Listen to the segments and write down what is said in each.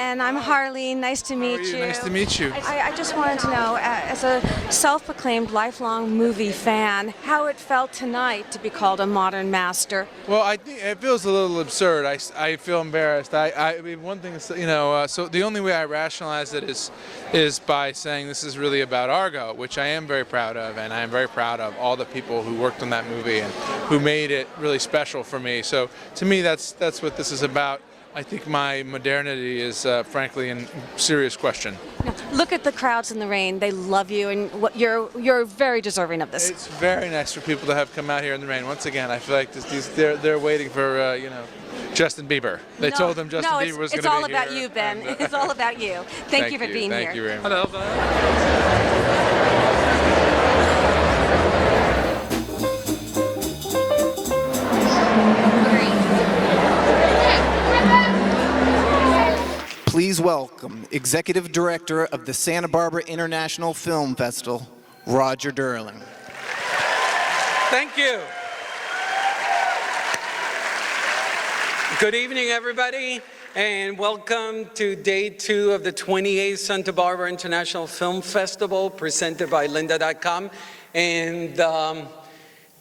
And I'm Harley. Nice to meet you. Nice to meet you. I just wanted to know, as a self-proclaimed lifelong movie fan, how it felt tonight to be called a modern master. Well, I think it feels a little absurd. I feel embarrassed. I mean, one thing is, so the only way I rationalize it is by saying this is really about Argo, which I am very proud of, and I am very proud of all the people who worked on that movie and who made it really special for me. So to me, that's what this is about. I think my modernity is, frankly, in serious question. Now, look at the crowds in the rain. They love you, and you're very deserving of this. It's very nice for people to have come out here in the rain. Once again, I feel like they're waiting for Justin Bieber. They told them Justin Bieber was going to be here. It's all about you, Ben. It's all about you. Thank you for being here. Thank you very much. Hello, Please welcome Executive Director of the Santa Barbara International Film Festival, Roger Durling. Thank you. Good evening, everybody, and welcome to day 2 of the 28th Santa Barbara International Film Festival, presented by lynda.com. And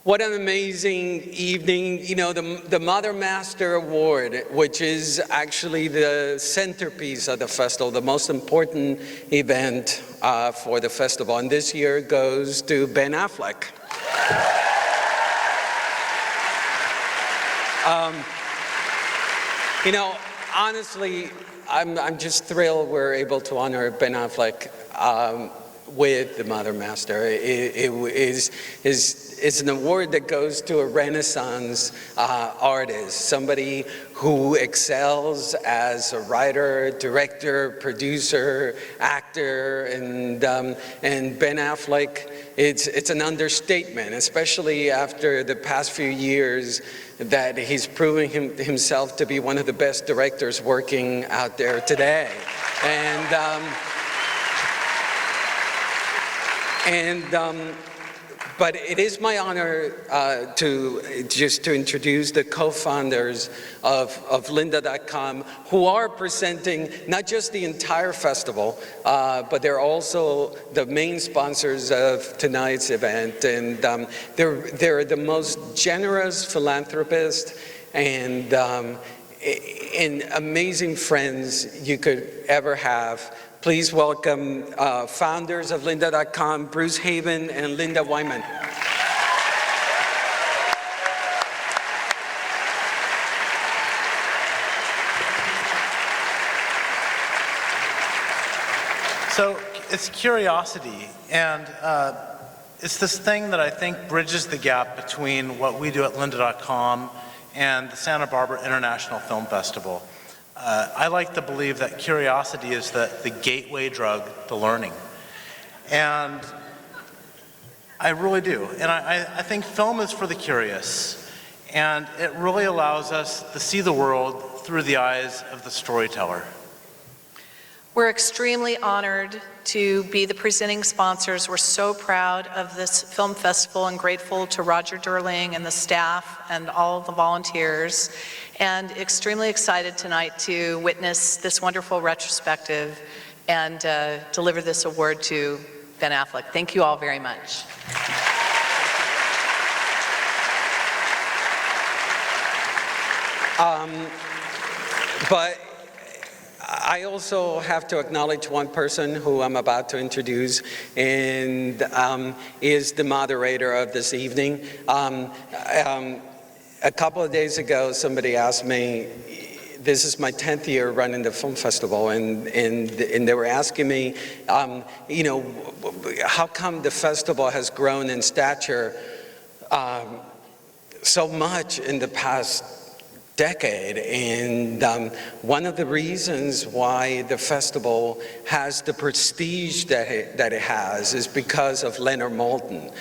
what an amazing evening. You know, the Mother Master Award, which is actually the centerpiece of the festival, the most important event for the festival. And this year goes to Ben Affleck. Honestly, I'm just thrilled we're able to honor Ben Affleck with the Mother Master. It's an award that goes to a Renaissance artist, somebody who excels as a writer, director, producer, actor, and Ben Affleck. It's an understatement, especially after the past few years that he's proving himself to be one of the best directors working out there today. But it is my honor to introduce the co-founders of lynda.com, who are presenting not just the entire festival, but they're also the main sponsors of tonight's event. And they're the most generous philanthropists and amazing friends you could ever have. Please welcome founders of lynda.com, Bruce Haven and Linda Wyman. So it's curiosity, and it's this thing that I think bridges the gap between what we do at lynda.com and the Santa Barbara International Film Festival. I like to believe that curiosity is the gateway drug to learning. And I really do. And I think film is for the curious. And it really allows us to see the world through the eyes of the storyteller. We're extremely honored to be the presenting sponsors. We're so proud of this film festival and grateful to Roger Durling and the staff and all the volunteers, and extremely excited tonight to witness this wonderful retrospective and deliver this award to Ben Affleck. Thank you all very much. But I also have to acknowledge one person who I'm about to introduce, and is the moderator of this evening. A couple of days ago, somebody asked me, this is my 10th year running the film festival, and they were asking me, how come the festival has grown in stature so much in the past decade? And one of the reasons why the festival has the prestige that it has is because of Leonard Maltin.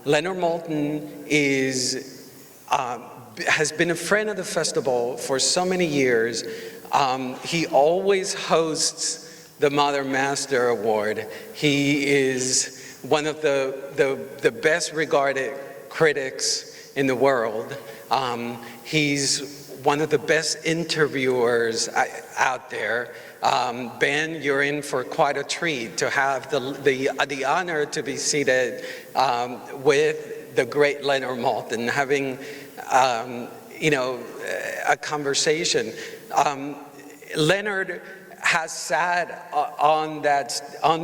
Leonard Maltin has been a friend of the festival for so many years. He always hosts the Mother Master Award. He is one of the best regarded critics in the world. He's one of the best interviewers out there. Ben, you're in for quite a treat to have the honor to be seated with the great Leonard Maltin, having a conversation. Leonard has sat on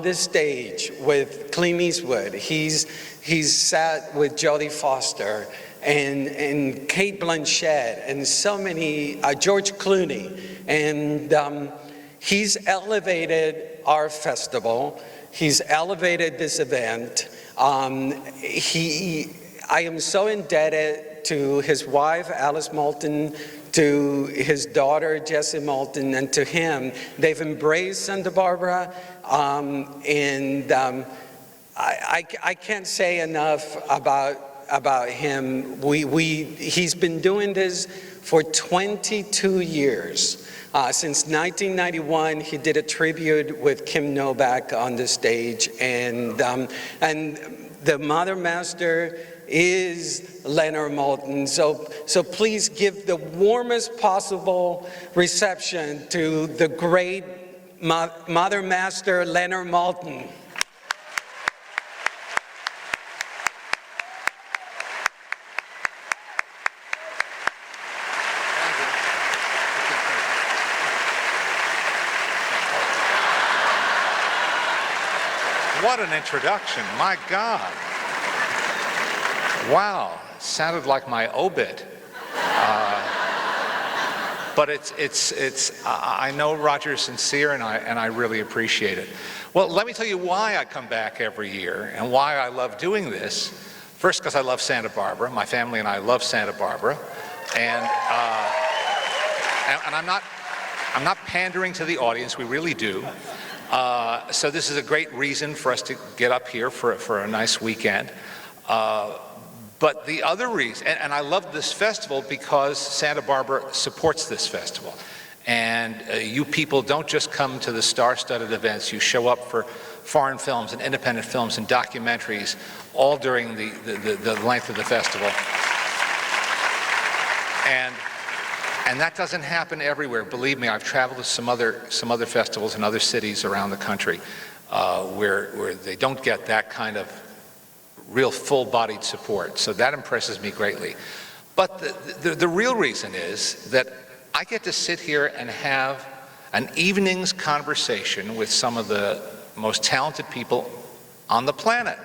this stage with Clint Eastwood. He's sat with Jodie Foster and Kate Blanchett and so many, George Clooney, and he's elevated our festival. He's elevated this event. I am so indebted to his wife, Alice Maltin, to his daughter, Jessie Maltin, and to him. They've embraced Santa Barbara, and I can't say enough about him. He's been doing this for 22 years. Since 1991, he did a tribute with Kim Novak on the stage, and the Mother Master is Leonard Maltin. So please give the warmest possible reception to the great Mother Master, Leonard Maltin. What an introduction, my God. Wow, sounded like my obit. But I know Roger's sincere, and I really appreciate it. Well, let me tell you why I come back every year and why I love doing this. First, because I love Santa Barbara. My family and I love Santa Barbara. And I'm not pandering to the audience, we really do. So this is a great reason for us to get up here for a nice weekend. But the other reason, and I love this festival because Santa Barbara supports this festival. And you people don't just come to the star-studded events, you show up for foreign films and independent films and documentaries all during the length of the festival. And that doesn't happen everywhere. Believe me, I've traveled to some other festivals in other cities around the country where they don't get that kind of real full-bodied support. So that impresses me greatly. But the real reason is that I get to sit here and have an evening's conversation with some of the most talented people on the planet.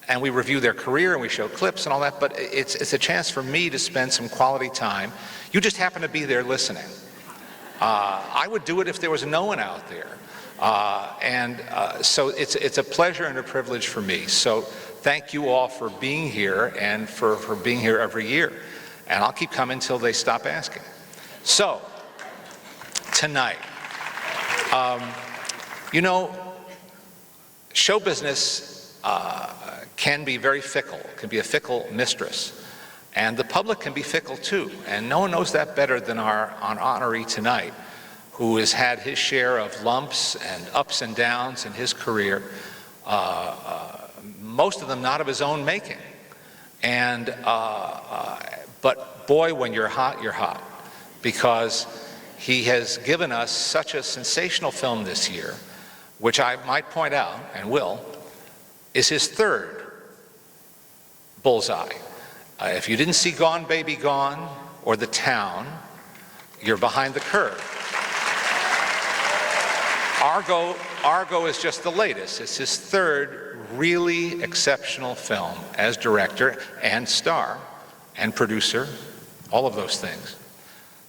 And we review their career and we show clips and all that, but it's a chance for me to spend some quality time. You just happen to be there listening. I would do it if there was no one out there. So it's a pleasure and a privilege for me. So thank you all for being here and for being here every year. And I'll keep coming until they stop asking. So, tonight, show business can be very fickle, can be a fickle mistress. And the public can be fickle too. And no one knows that better than our honoree tonight, who has had his share of lumps and ups and downs in his career, most of them not of his own making. And, but boy, when you're hot, because he has given us such a sensational film this year, which I might point out, and will, is his third bullseye. If you didn't see Gone Baby Gone or The Town, you're behind the curve. Argo is just the latest. It's his third really exceptional film as director and star and producer, all of those things.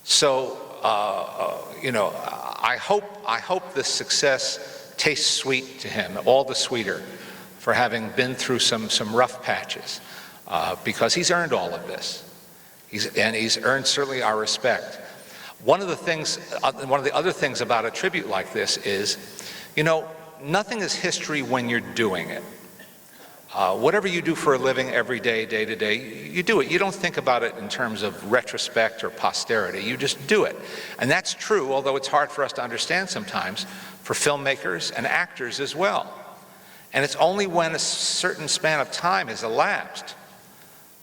So, I hope this success tastes sweet to him, all the sweeter for having been through some rough patches, because he's earned all of this. He's earned certainly our respect. One of the other things about a tribute like this is, nothing is history when you're doing it. Whatever you do for a living every day, day to day, you do it. You don't think about it in terms of retrospect or posterity. You just do it. And that's true, although it's hard for us to understand sometimes, for filmmakers and actors as well. And it's only when a certain span of time has elapsed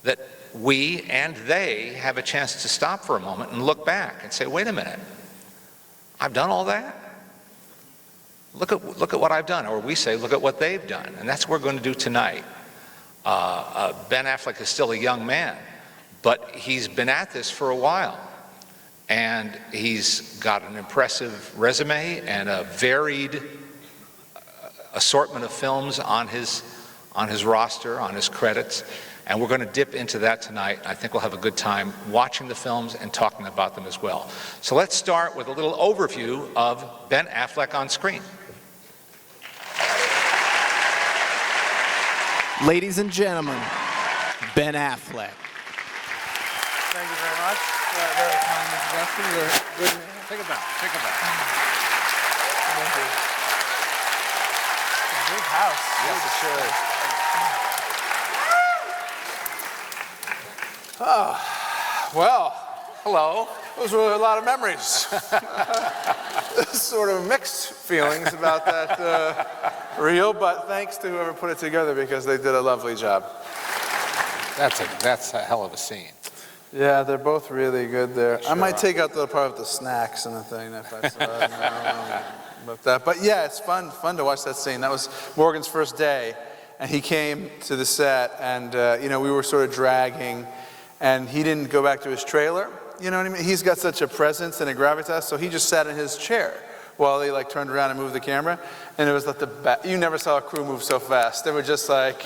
that we and they have a chance to stop for a moment and look back and say, wait a minute, I've done all that? Look at what I've done. Or we say, look at what they've done. And that's what we're going to do tonight. Ben Affleck is still a young man, but he's been at this for a while. And he's got an impressive resume and a varied assortment of films on his roster, on his credits. And we're going to dip into that tonight. I think we'll have a good time watching the films and talking about them as well. So let's start with a little overview of Ben Affleck on screen. Ladies and gentlemen, Ben Affleck. Thank you very much. Very kind introduction. You're a good man. Take it back. Take it back. Thank you. It's a big house. Yes, it sure is. Oh, well, Hello. those were a lot of memories. Sort of mixed feelings about that reel, but thanks to whoever put it together because they did a lovely job. That's a hell of a scene. Yeah, they're both really good there. I might take out the part with the snacks and the thing if I saw it. I don't know about that. But yeah, it's fun to watch that scene. That was Morgan's first day, and he came to the set, and we were sort of dragging, and he didn't go back to his trailer. You know what I mean? He's got such a presence and a gravitas, so he just sat in his chair while they turned around and moved the camera. And it was like you never saw a crew move so fast. They were just like,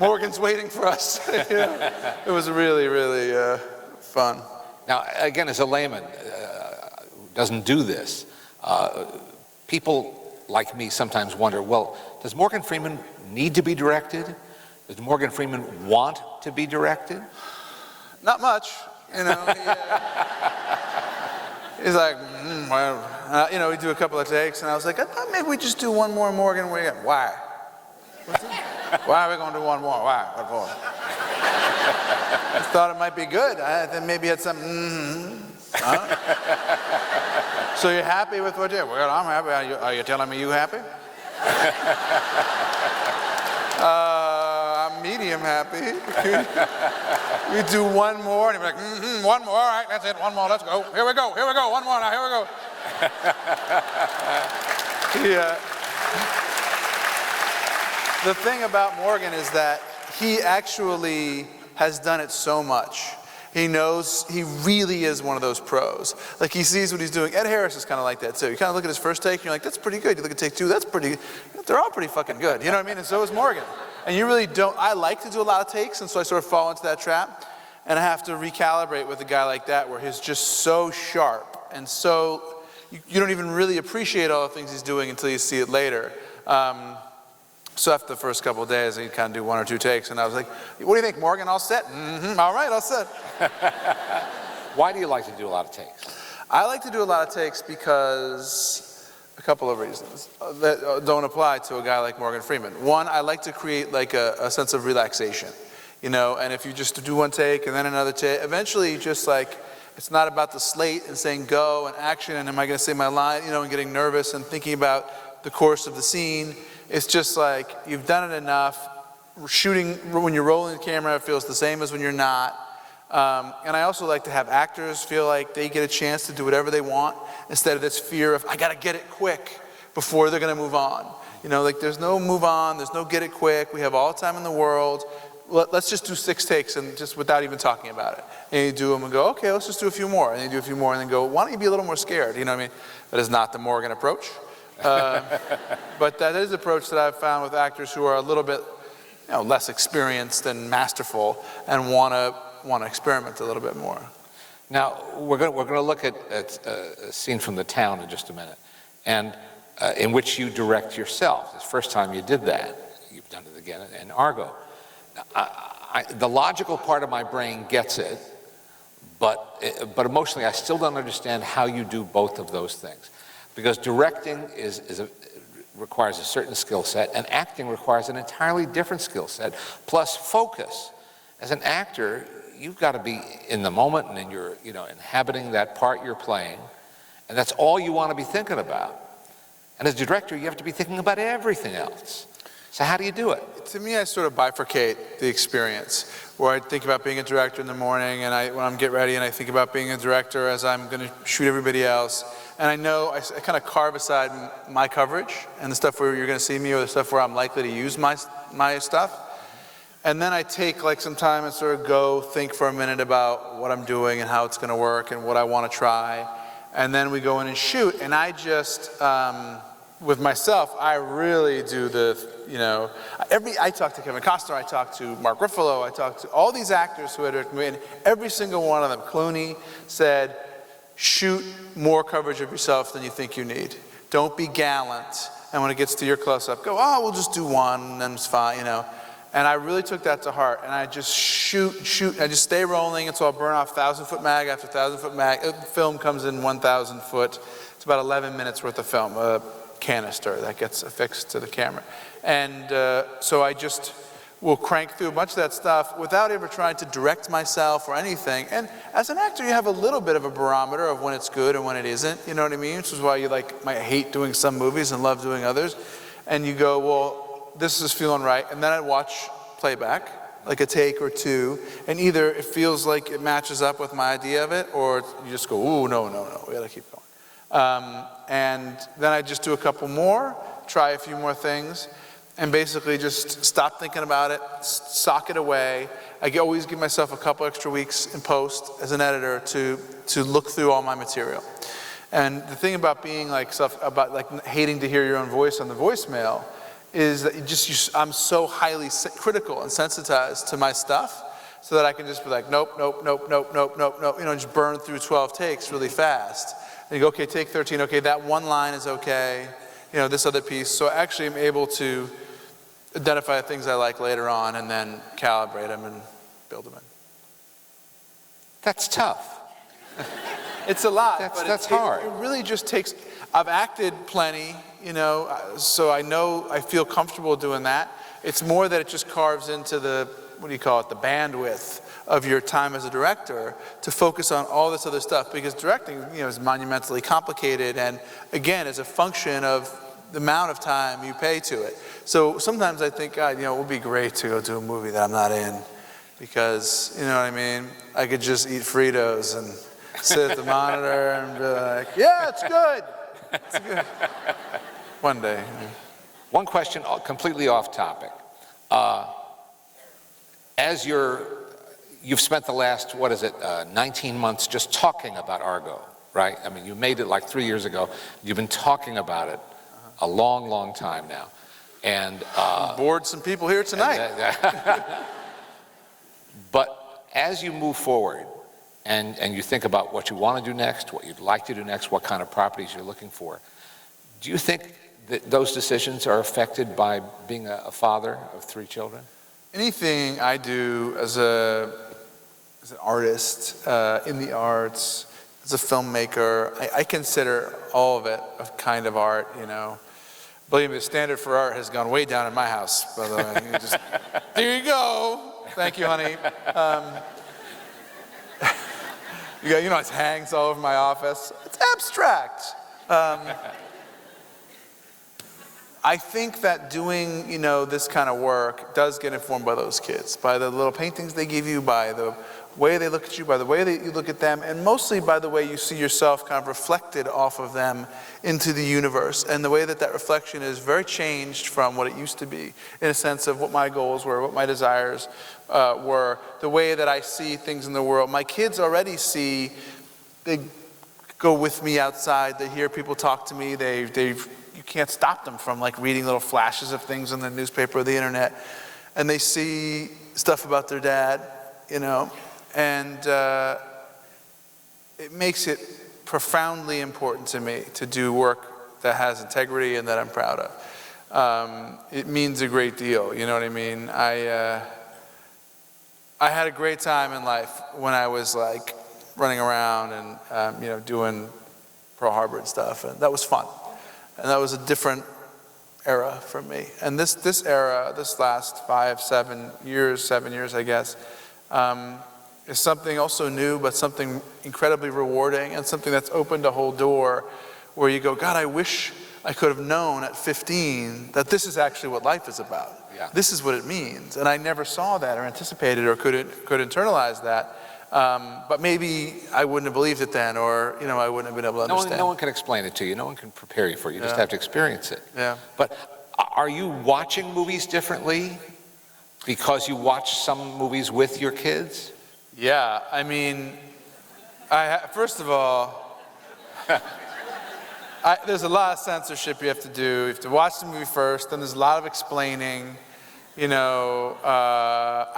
Morgan's waiting for us. It was really, really fun. Now, again, as a layman who doesn't do this, people like me sometimes wonder, well, does Morgan Freeman need to be directed? Does Morgan Freeman want to be directed? Not much, He's like, we do a couple of takes, and I was like, I thought maybe we just do one more Morgan. Why? Why are we going to do one more? Why? What for? I thought it might be good. I then maybe had something. So you're happy with what you did? Well, I'm happy. Are you telling me you happy? I'm medium happy. We do one more, and he'd be like, one more, all right, that's it, one more, let's go. Here we go, one more now, here we go. The thing about Morgan is that he actually has done it so much. He knows, he really is one of those pros. Like, he sees what he's doing. Ed Harris is kind of like that too. You kind of look at his first take and you're like, that's pretty good. You look at take two, that's pretty, they're all pretty fucking good. You know what I mean? And so is Morgan. And you really don't, I like to do a lot of takes, and so I sort of fall into that trap. And I have to recalibrate with a guy like that where he's just so sharp and so, you don't even really appreciate all the things he's doing until you see it later. So after the first couple of days, he'd kind of do one or two takes, and I was like, what do you think, Morgan, all set? All right, all set. Why do you like to do a lot of takes? I like to do a lot of takes because a couple of reasons that don't apply to a guy like Morgan Freeman. One, I like to create like a sense of relaxation, and if you just do one take and then another take, eventually you just it's not about the slate and saying go and action and am I going to say my line, and getting nervous and thinking about the course of the scene. It's just like you've done it enough. Shooting, when you're rolling the camera, it feels the same as when you're not. And I also like to have actors feel like they get a chance to do whatever they want instead of this fear of, I got to get it quick before they're going to move on. There's no move on, there's no get it quick. We have all the time in the world. Let's just do 6 takes and just without even talking about it. And you do them and go, okay, let's just do a few more. And you do a few more and then go, why don't you be a little more scared? You know what I mean? That is not the Morgan approach. But that is an approach that I've found with actors who are a little bit less experienced and masterful and want to experiment a little bit more. Now, we're going to look at a scene from The Town in just a minute, and in which you direct yourself. It's the first time you did that. You've done it again in Argo. The logical part of my brain gets it, but emotionally I still don't understand how you do both of those things. Because directing requires a certain skill set, and acting requires an entirely different skill set, plus focus. As an actor, you've got to be in the moment and you're inhabiting that part you're playing, and that's all you want to be thinking about. And as a director, you have to be thinking about everything else. So how do you do it? To me, I sort of bifurcate the experience, where I think about being a director in the morning, and when I'm get ready, and I think about being a director as I'm going to shoot everybody else. And I know I kind of carve aside my coverage and the stuff where you're going to see me, or the stuff where I'm likely to use my stuff. And then I take like some time and sort of go think for a minute about what I'm doing and how it's going to work and what I want to try. And then we go in and shoot. And I just, with myself, I really do I talk to Kevin Costner, I talk to Mark Ruffalo, I talk to all these actors who had directed me, and every single one of them, Clooney, said, shoot more coverage of yourself than you think you need. Don't be gallant. And when it gets to your close-up, go, oh, we'll just do one, and then it's fine, And I really took that to heart, and I just shoot, I just stay rolling until I burn off 1,000-foot mag after 1,000-foot mag. Film comes in 1,000 foot. It's about 11 minutes worth of film, a canister that gets affixed to the camera. And so I just will crank through a bunch of that stuff without ever trying to direct myself or anything. And as an actor, you have a little bit of a barometer of when it's good and when it isn't, you know what I mean? Which is why you might hate doing some movies and love doing others. And you go, well, this is feeling right. And then I watch playback, like a take or two, and either it feels like it matches up with my idea of it, or you just go, ooh, no, we gotta keep going. And then I just do a couple more, try a few more things, and basically just stop thinking about it, sock it away. I always give myself a couple extra weeks in post as an editor to look through all my material. And the thing about being hating to hear your own voice on the voicemail is that I'm so highly critical and sensitized to my stuff, so that I can just be like, nope, just burn through 12 takes really fast. And you go, okay, take 13, okay, that one line is okay, this other piece. So I actually am able to identify the things I like later on and then calibrate them and build them in. That's tough. It's a lot. That's hard. It really just takes, I've acted plenty, so I feel comfortable doing that. It's more that it just carves into the bandwidth of your time as a director to focus on all this other stuff, because directing, is monumentally complicated, and again, is a function of the amount of time you pay to it. So sometimes I think, God, it would be great to go to a movie that I'm not in, because, you know what I mean? I could just eat Fritos and sit at the monitor and be like, yeah, it's good. It's good. One day. One question completely off topic. As you've spent the last, 19 months just talking about Argo, right? I mean, you made it like 3 years ago. You've been talking about it a long, long time now. And bored some people here tonight. But as you move forward and you think about what you want to do next, what you'd like to do next, what kind of properties you're looking for, do you think that those decisions are affected by being a father of 3 children? Anything I do as an artist, in the arts, as a filmmaker, I consider all of it a kind of art, Believe me, the standard for art has gone way down in my house, by the way. There you go. Thank you, honey. It hangs all over my office. It's abstract. I think that doing, this kind of work does get informed by those kids, by the little paintings they give you, by the way they look at you, by the way that you look at them, and mostly by the way you see yourself kind of reflected off of them into the universe, and the way that reflection is very changed from what it used to be, in a sense of what my goals were, what my desires were, the way that I see things in the world. My kids already see, they go with me outside, they hear people talk to me, you can't stop them from reading little flashes of things in the newspaper or the internet, and they see stuff about their dad, and it makes it profoundly important to me to do work that has integrity and that I'm proud of. It means a great deal, you know what I mean? I had a great time in life when I was running around and doing Pearl Harbor and stuff, and that was fun. And that was a different era for me. And this era, this last 7 years, I guess, is something also new, but something incredibly rewarding, and something that's opened a whole door where you go, God, I wish I could have known at 15 that this is actually what life is about. Yeah. This is what it means. And I never saw that or anticipated or could internalize that. But maybe I wouldn't have believed it then, or I wouldn't have been able to understand. No one can explain it to you. No one can prepare you for it. You just have to experience it. Yeah. But are you watching movies differently because you watch some movies with your kids? Yeah, I mean, first of all, there's a lot of censorship you have to do. You have to watch the movie first, then there's a lot of explaining. I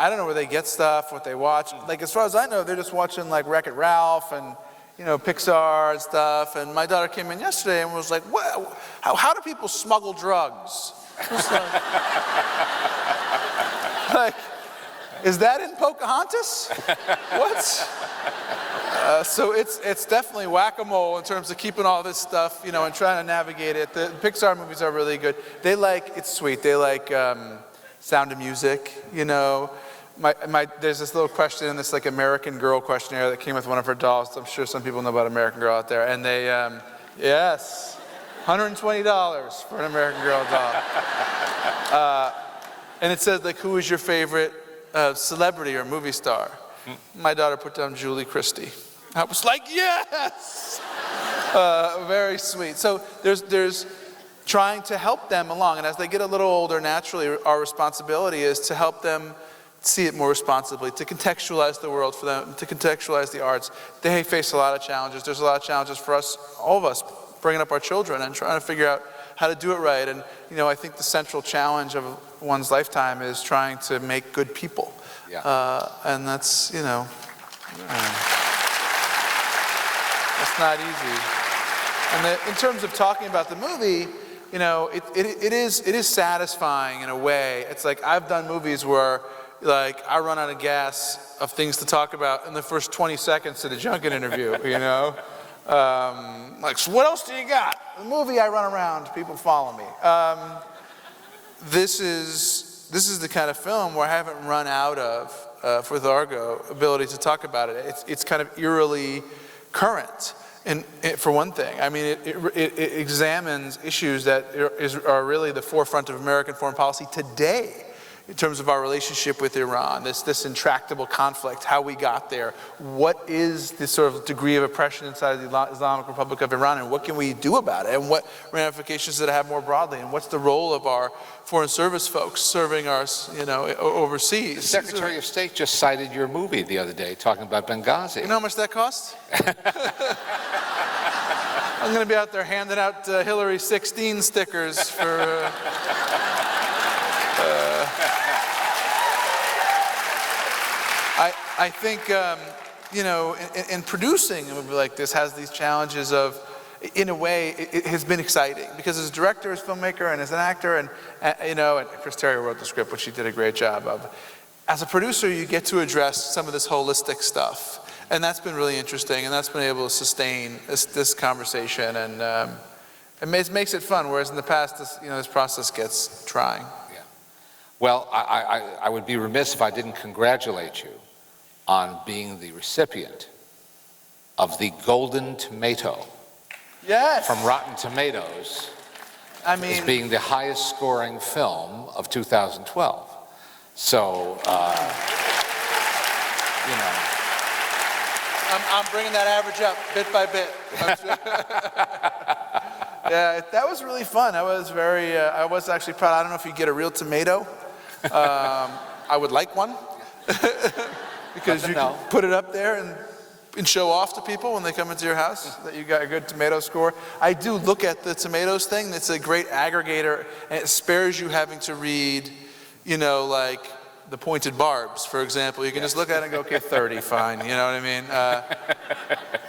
don't know where they get stuff, what they watch. Like, as far as I know, they're just watching like Wreck-It Ralph and Pixar and stuff. And my daughter came in yesterday and was like, "What? How do people smuggle drugs?" Like, is that in Pocahontas? What? So it's definitely whack-a-mole in terms of keeping all this stuff, and trying to navigate it. The Pixar movies are really good. It's sweet. They like Sound of Music, There's this little question in this like American Girl questionnaire that came with one of her dolls. I'm sure some people know about American Girl out there. And they, yes, $120 for an American Girl doll. And it says, like, who is your favorite celebrity or movie star? My daughter put down Julie Christie. I was like, yes! Very sweet. So there's trying to help them along. And as they get a little older, naturally, our responsibility is to help them see it more responsibly, to contextualize the world for them, to contextualize the arts. They face a lot of challenges. There's a lot of challenges for us, all of us, bringing up our children and trying to figure out how to do it right. And, I think the central challenge of one's lifetime is trying to make good people. Yeah. And that's, that's not easy. And in terms of talking about the movie, it is satisfying in a way. It's like I've done movies where like I run out of gas of things to talk about in the first 20 seconds of the junket interview, like, so what else do you got? The movie, I run around, people follow me. This is the kind of film where I haven't run out of, with Argo, ability to talk about it. It's kind of eerily current. And for one thing, I mean, it examines issues that are really the forefront of American foreign policy today in terms of our relationship with Iran, this intractable conflict, how we got there, what is the sort of degree of oppression inside the Islamic Republic of Iran, and what can we do about it, and what ramifications does it have more broadly, and what's the role of our foreign service folks serving us, overseas. The Secretary of State just cited your movie the other day, talking about Benghazi. You know how much that costs? I'm going to be out there handing out Hillary 16 stickers for... I think, in producing a movie like this has these challenges of, in a way, it has been exciting because as a director, as a filmmaker, and as an actor, and Chris Terry wrote the script, which he did a great job of. As a producer, you get to address some of this holistic stuff, and that's been really interesting, and that's been able to sustain this conversation, and it makes it fun. Whereas in the past, this process gets trying. Yeah. Well, I would be remiss if I didn't congratulate you on being the recipient of the Golden Tomato. Yes. From Rotten Tomatoes. As being the highest scoring film of 2012. So, I'm bringing that average up bit by bit. Yeah, that was really fun. I was actually proud. I don't know if you get a real tomato. I would like one. Because you can put it up there and show off to people when they come into your house that you got a good tomato score. I do look at the tomatoes thing. It's a great aggregator, and it spares you having to read, like the pointed barbs, for example. You can just look at it and go, okay, 30, fine. You know what I mean?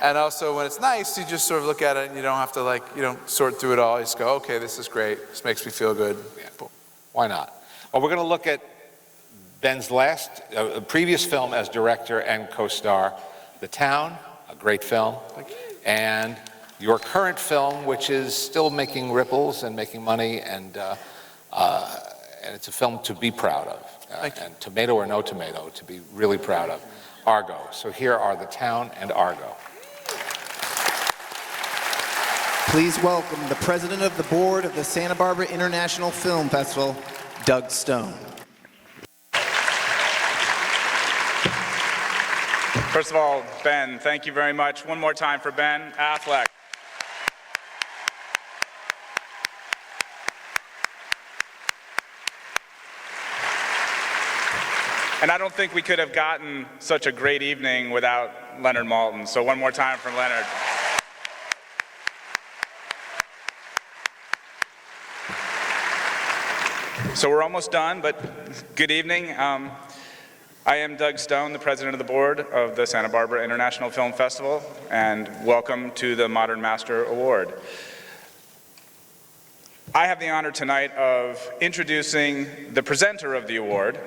And also when it's nice, you just sort of look at it and you don't have to you don't sort through it all. You just go, okay, this is great. This makes me feel good. Yeah. Why not? Well, we're going to look at Ben's previous film as director and co-star, The Town, a great film, and your current film, which is still making ripples and making money, and it's a film to be proud of, and tomato or no tomato, to be really proud of, Argo. So here are The Town and Argo. Please welcome the president of the board of the Santa Barbara International Film Festival, Doug Stone. First of all, Ben, thank you very much. One more time for Ben Affleck. And I don't think we could have gotten such a great evening without Leonard Maltin. So one more time for Leonard. So we're almost done, but good evening. I am Doug Stone, the president of the board of the Santa Barbara International Film Festival, and welcome to the Modern Master Award. I have the honor tonight of introducing the presenter of the award.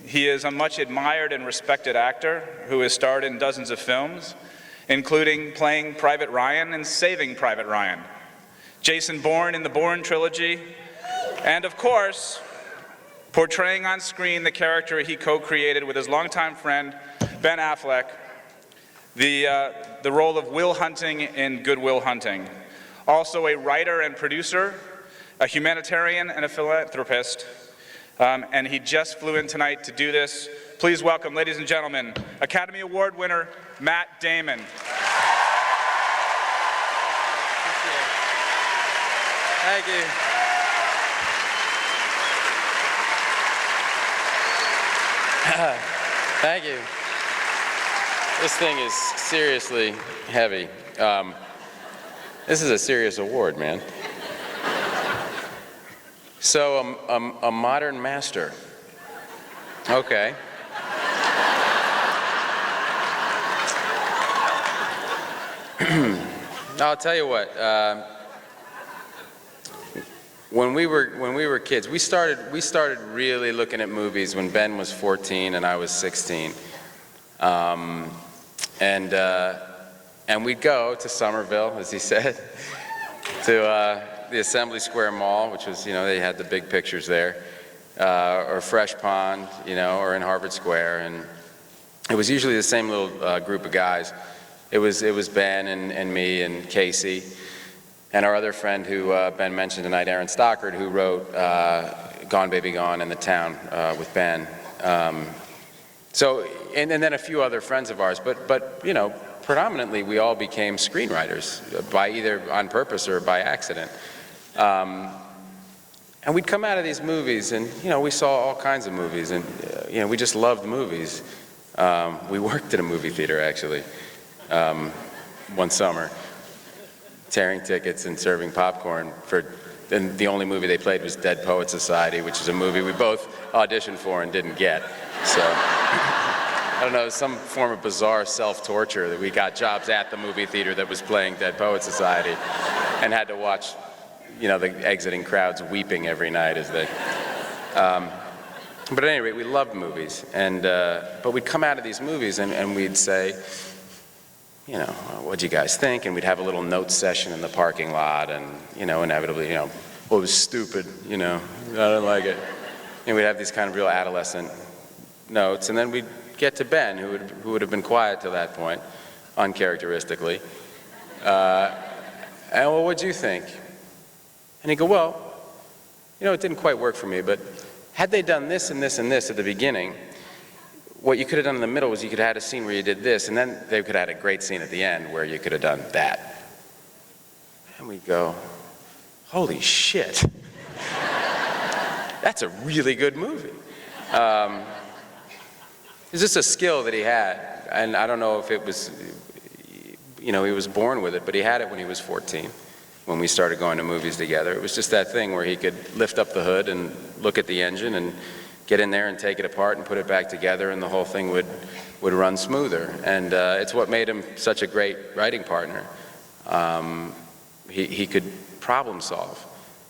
He is a much admired and respected actor who has starred in dozens of films, including playing Private Ryan and Saving Private Ryan, Jason Bourne in the Bourne trilogy, and of course, portraying on screen the character he co-created with his longtime friend, Ben Affleck, the role of Will Hunting in Good Will Hunting. Also a writer and producer, a humanitarian and a philanthropist, and he just flew in tonight to do this. Please welcome, ladies and gentlemen, Academy Award winner, Matt Damon. Thank you. Thank you. This thing is seriously heavy. This is a serious award, man. So, a modern master. Okay. I'll tell you what. When we were kids, we started really looking at movies when Ben was 14 and I was 16, and we'd go to Somerville, as he said, to the Assembly Square Mall, which was, they had the big pictures there, or Fresh Pond, or in Harvard Square, and it was usually the same little group of guys. It was Ben and me and Casey, and our other friend who Ben mentioned tonight, Aaron Stockard, who wrote Gone Baby Gone and The Town with Ben. And then a few other friends of ours, but predominantly we all became screenwriters, by either on purpose or by accident. And we'd come out of these movies and, we saw all kinds of movies and, we just loved movies. We worked at a movie theater, actually, one summer, tearing tickets and serving popcorn and the only movie they played was Dead Poets Society, which is a movie we both auditioned for and didn't get. So, I don't know, some form of bizarre self-torture that we got jobs at the movie theater that was playing Dead Poets Society and had to watch, the exiting crowds weeping every night as they... But at any rate, we loved movies, but we'd come out of these movies and we'd say, what'd you guys think? And we'd have a little note session in the parking lot and, inevitably, well, it was stupid, I don't like it. And we'd have these kind of real adolescent notes, and then we'd get to Ben, who would have been quiet till that point, uncharacteristically. And, well, what'd you think? And he'd go, well, it didn't quite work for me, but had they done this and this and this at the beginning, what you could have done in the middle was you could have had a scene where you did this, and then they could have had a great scene at the end where you could have done that. And we'd go, holy shit. That's a really good movie. It's just a skill that he had, and I don't know if it was, he was born with it, but he had it when he was 14, when we started going to movies together. It was just that thing where he could lift up the hood and look at the engine and get in there and take it apart and put it back together, and the whole thing would run smoother. And it's what made him such a great writing partner. He could problem solve.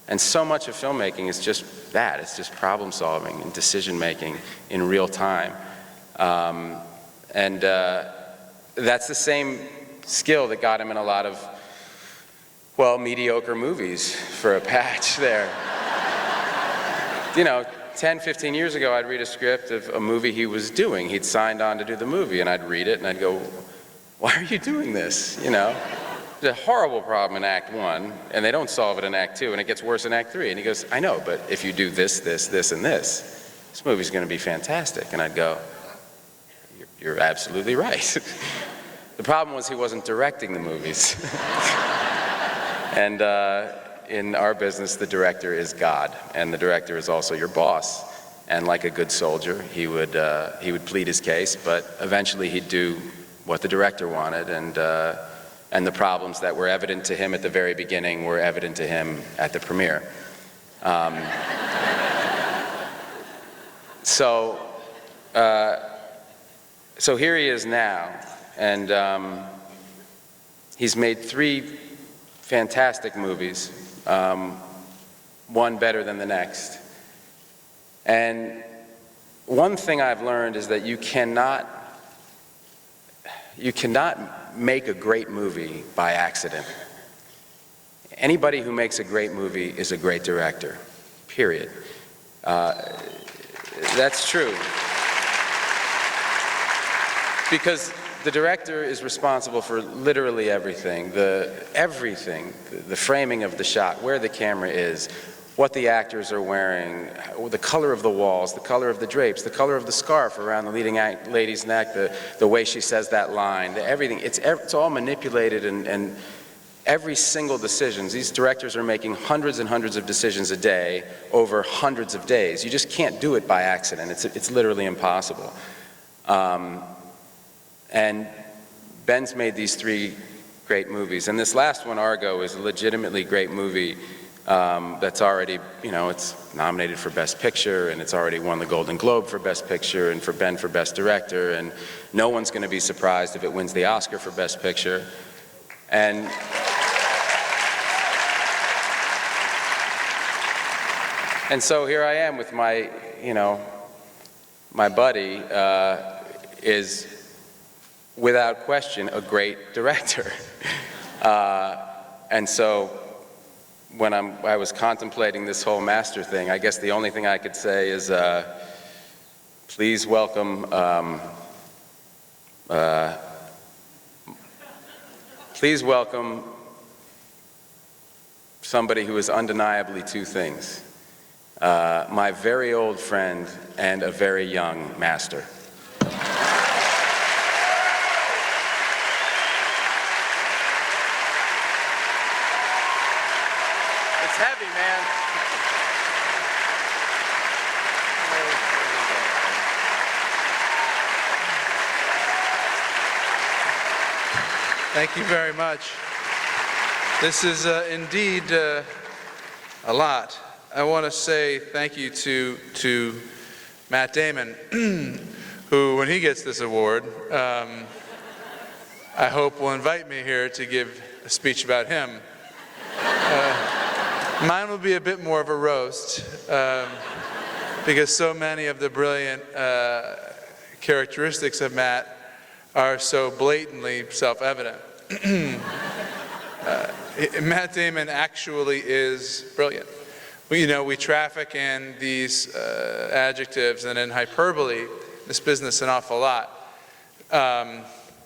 And so much of filmmaking is just that. It's just problem solving and decision making in real time. That's the same skill that got him in a lot of, mediocre movies for a patch there. 10, 15 years ago, I'd read a script of a movie he was doing. He'd signed on to do the movie, and I'd read it, and I'd go, why are you doing this? a horrible problem in Act 1, and they don't solve it in Act 2, and it gets worse in Act 3. And he goes, I know, but if you do this, this, this, and this movie's going to be fantastic. And I'd go, you're absolutely right. The problem was he wasn't directing the movies. And in our business, the director is God, and the director is also your boss. And like a good soldier, he would plead his case, but eventually he'd do what the director wanted, and the problems that were evident to him at the very beginning were evident to him at the premiere. So here he is now, and he's made 3 fantastic movies, one better than the next. And one thing I've learned is that you cannot make a great movie by accident. Anybody who makes a great movie is a great director, period. That's true. Because the director is responsible for literally everything. The framing of the shot, where the camera is, what the actors are wearing, the color of the walls, the color of the drapes, the color of the scarf around the leading lady's neck, the way she says that line, everything. It's all manipulated, and every single decision. These directors are making hundreds and hundreds of decisions a day over hundreds of days. You just can't do it by accident. It's literally impossible. And Ben's made these 3 great movies, and this last one, Argo, is a legitimately great movie. That's already, it's nominated for Best Picture, and it's already won the Golden Globe for Best Picture, and for Ben for Best Director, and no one's going to be surprised if it wins the Oscar for Best Picture. And so here I am with my, my buddy is without question a great director. And so when I was contemplating this whole master thing, I guess the only thing I could say is please welcome somebody who is undeniably 2 things. My very old friend and a very young master. It's heavy, man. Thank you very much. This is indeed a lot. I want to say thank you to Matt Damon, who, when he gets this award, I hope will invite me here to give a speech about him. Mine will be a bit more of a roast, because so many of the brilliant characteristics of Matt are so blatantly self-evident. Matt Damon actually is brilliant. We traffic in these adjectives and in hyperbole in this business an awful lot.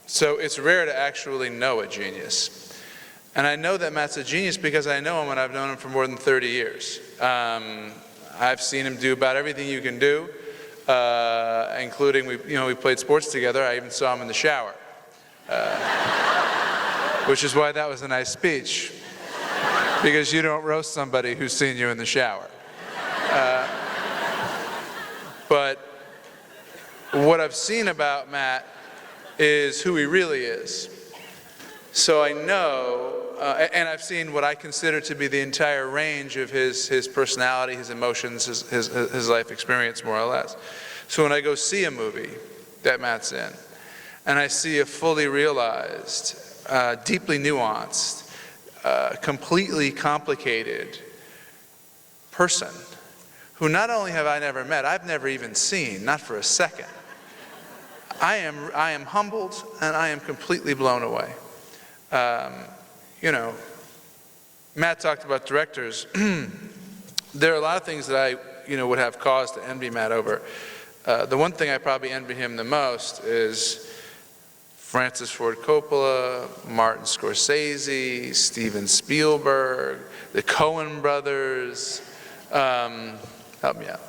So it's rare to actually know a genius. And I know that Matt's a genius because I know him and I've known him for more than 30 years. I've seen him do about everything you can do, including we played sports together. I even saw him in the shower, which is why that was a nice speech, because you don't roast somebody who's seen you in the shower. But what I've seen about Matt is who he really is. So I know, and I've seen what I consider to be the entire range of his personality, his emotions, his life experience, more or less. So when I go see a movie that Matt's in, and I see a fully realized, deeply nuanced, completely complicated person who not only have I never met, I've never even seen, not for a second. I am humbled and I am completely blown away. Matt talked about directors. There are a lot of things that I would have cause to envy Matt over. The one thing I probably envy him the most is Francis Ford Coppola, Martin Scorsese, Steven Spielberg, the Coen brothers, help me out.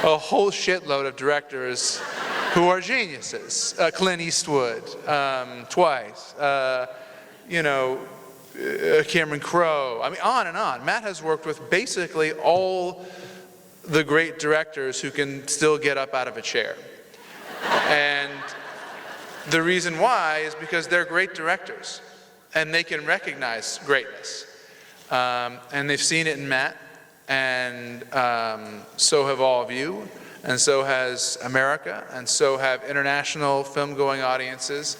A whole shitload of directors who are geniuses. Clint Eastwood, twice. You know, Cameron Crowe. I mean, on and on. Matt has worked with basically all the great directors who can still get up out of a chair. And the reason why is because they're great directors and they can recognize greatness. And they've seen it in Matt, and so have all of you, and so has America, and so have international film-going audiences,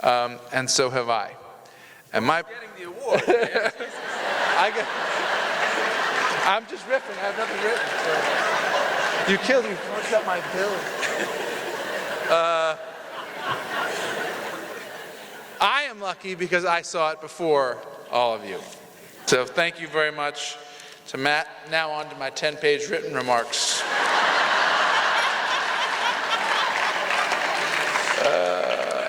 and so have I. And my getting the award. I'm just riffing. I have nothing written. So. You killed me. Fucked up my bill. I am lucky because I saw it before all of you. So thank you very much to Matt. Now on to my 10-page written remarks.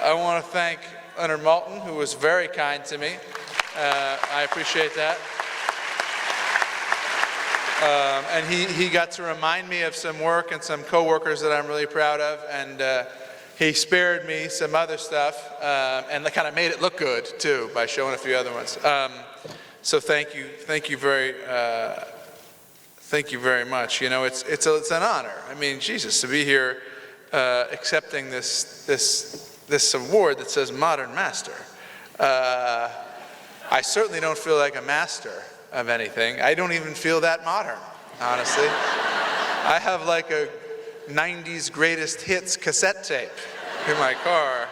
I want to thank Leonard Maltin, who was very kind to me. I appreciate that. And he got to remind me of some work and some coworkers that I'm really proud of, and he spared me some other stuff, and kind of made it look good too by showing a few other ones. So thank you very much. You know, it's an honor. I mean, Jesus, to be here accepting this award that says Modern Master. I certainly don't feel like a master of anything. I don't even feel that modern, honestly. I have like a 90s greatest hits cassette tape in my car.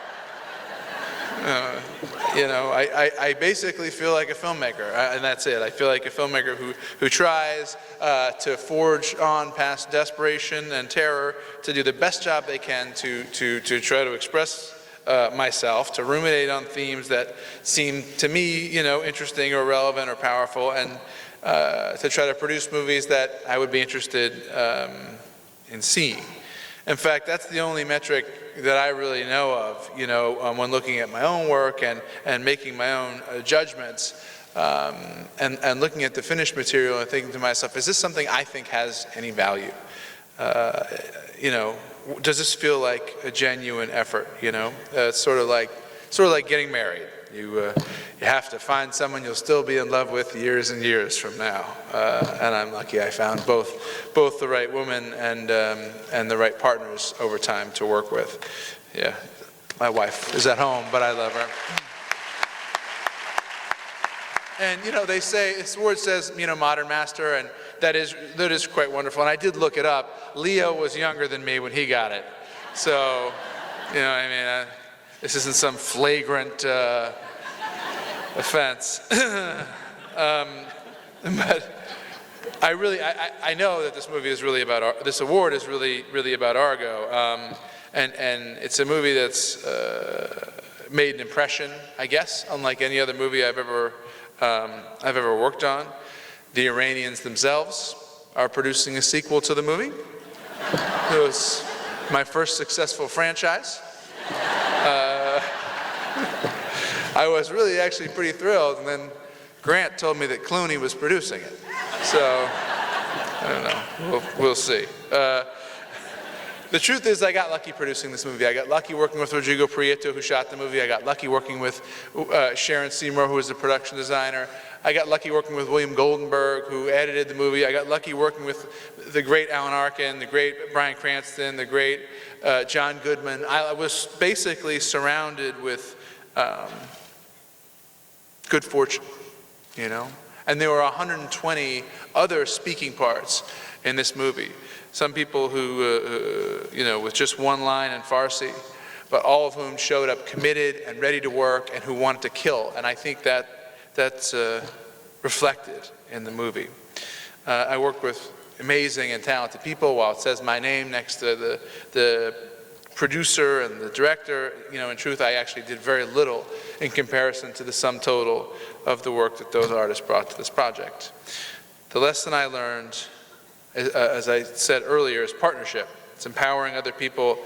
You know, I basically feel like a filmmaker, and that's it. I feel like a filmmaker who tries to forge on past desperation and terror to do the best job they can to try to express myself, to ruminate on themes that seem to me, you know, interesting or relevant or powerful, and to try to produce movies that I would be interested in seeing. In fact, that's the only metric that I really know of, you know, when looking at my own work and making my own judgments, and looking at the finished material and thinking to myself, is this something I think has any value? You know, does this feel like a genuine effort? You know, it's sort of like getting married. You have to find someone you'll still be in love with years and years from now. And I'm lucky I found both the right woman and the right partners over time to work with. Yeah, my wife is at home, but I love her. And you know, they say, this award says, you know, Modern Master, and that is quite wonderful. And I did look it up. Leo was younger than me when he got it. So, you know, I mean, this isn't some flagrant offense. But I know that this movie is really about, this award is really about Argo. And it's a movie that's made an impression, I guess, unlike any other movie I've ever worked on. The Iranians themselves are producing a sequel to the movie. It was my first successful franchise. I was really actually pretty thrilled, and then Grant told me that Clooney was producing it. So, I don't know, we'll see. The truth is, I got lucky producing this movie. I got lucky working with Rodrigo Prieto, who shot the movie. I got lucky working with Sharon Seymour, who was the production designer. I got lucky working with William Goldenberg, who edited the movie. I got lucky working with the great Alan Arkin, the great Bryan Cranston, the great John Goodman. I was basically surrounded with good fortune, you know? And there were 120 other speaking parts in this movie. Some people who, you know, with just one line in Farsi, but all of whom showed up committed and ready to work and who wanted to kill. And I think that's reflected in the movie. I worked with amazing and talented people. While it says my name next to the producer and the director, you know, in truth, I actually did very little in comparison to the sum total of the work that those artists brought to this project. The lesson I learned, as I said earlier, is partnership. It's empowering other people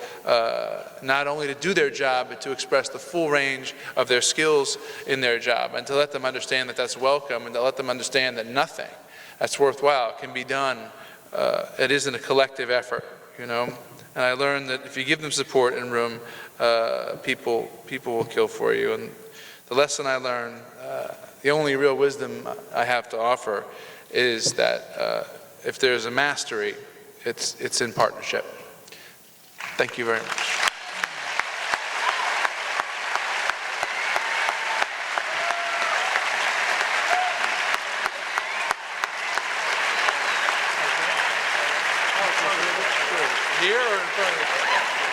not only to do their job, but to express the full range of their skills in their job, and to let them understand that that's welcome, and to let them understand that nothing that's worthwhile can be done. It isn't a collective effort, you know. And I learned that if you give them support and room, people will kill for you. And the lesson I learned, the only real wisdom I have to offer, is that if there's a mastery, it's in partnership. Thank you very much. Here or in front of you?